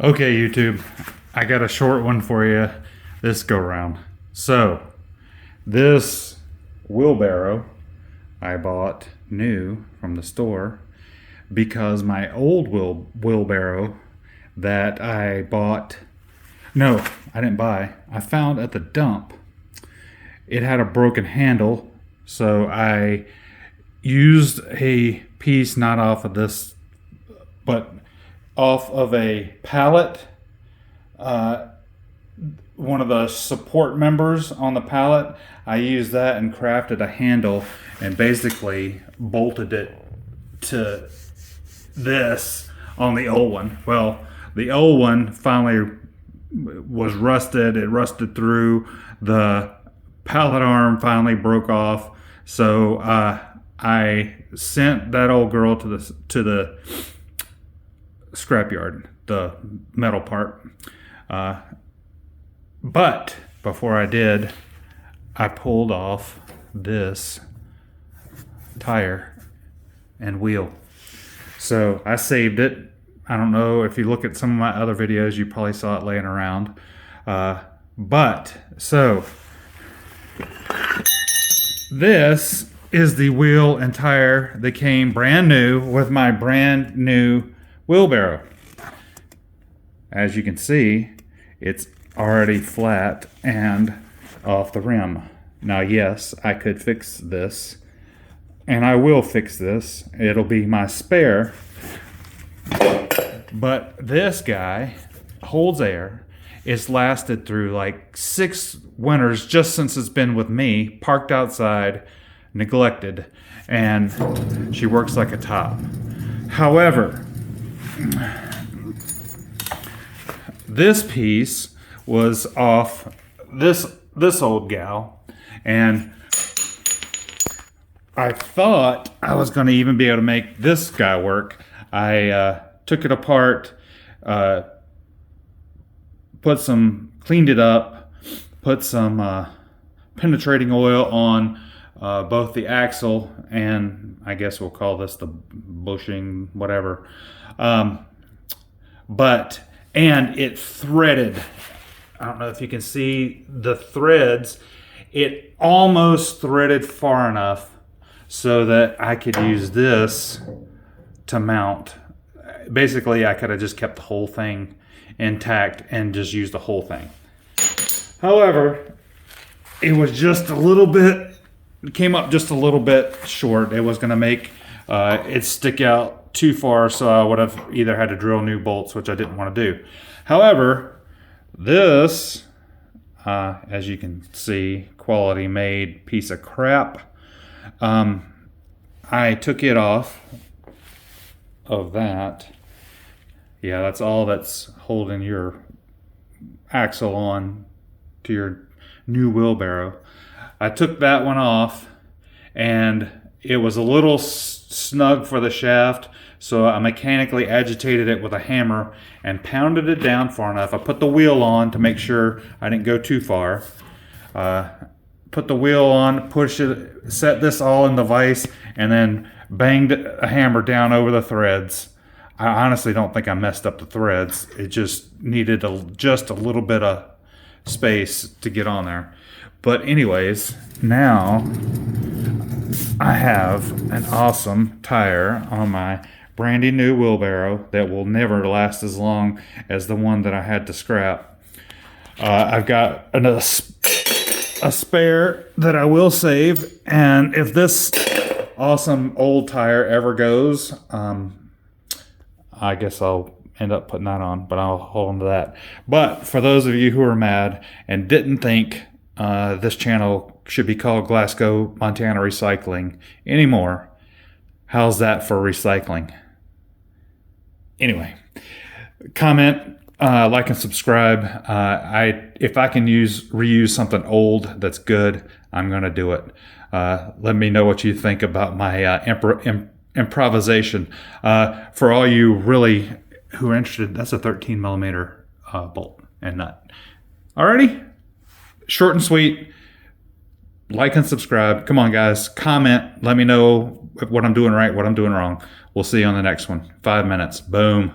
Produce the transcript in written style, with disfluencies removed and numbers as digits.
Okay, YouTube, I got a short one for you this go round. So, this wheelbarrow I bought new from the store because my old wheelbarrow that I bought, no, I didn't buy, I found at the dump, it had a broken handle, so I used a piece not off of this, but off of a pallet, one of the support members on the pallet. I used that and crafted a handle and basically bolted it to this on the old one. Well, the old one finally was rusted. It rusted through. The pallet arm finally broke off. So I sent that old girl to the scrapyard, the metal part. But before I did, I pulled off this tire and wheel. So I saved it. I don't know if you look at some of my other videos, you probably saw it laying around. So this is the wheel and tire that came brand new with my brand new wheelbarrow. As you can see, it's already flat and off the rim. Now, yes, I could fix this, and I will fix this. It'll be my spare. But this guy holds air. It's lasted through like 6 winters just since it's been with me, parked outside, neglected, and she works like a top. However, this piece was off this old gal, and I thought I was going to even be able to make this guy work. I took it apart, cleaned it up, put some penetrating oil on both the axle and I guess we'll call this the bushing, whatever. And it threaded. I don't know if you can see the threads. It almost threaded far enough so that I could use this to mount. Basically, I could have just kept the whole thing intact and just used the whole thing. However, it was just a little bit, it came up just a little bit short. It was going to make it stick out too far, so I would have either had to drill new bolts, which I didn't want to do. However, this, as you can see, quality made piece of crap. I took it off of that. Yeah, that's all that's holding your axle on to your new wheelbarrow. I took that one off, and it was a little snug for the shaft, so I mechanically agitated it with a hammer and pounded it down far enough. I put the wheel on to make sure I didn't go too far. Put the wheel on, push it, set this all in the vise, and then banged a hammer down over the threads. I honestly don't think I messed up the threads. It just needed just a little bit of space to get on there. But anyways, now I have an awesome tire on my brandy new wheelbarrow that will never last as long as the one that I had to scrap. I've got a spare that I will save, and if this awesome old tire ever goes, I guess I'll end up putting that on, but I'll hold on to that. But for those of you who are mad and didn't think this channel should be called Glasgow, Montana Recycling anymore, how's that for recycling? Anyway, comment, like and subscribe. If I can reuse something old that's good, I'm gonna do it. Let me know what you think about my improvisation. For all you really who are interested, that's a 13 millimeter bolt and nut. Alrighty, short and sweet. Like and subscribe. Come on, guys. Comment. Let me know what I'm doing right, what I'm doing wrong. We'll see you on the next one. 5 minutes. Boom.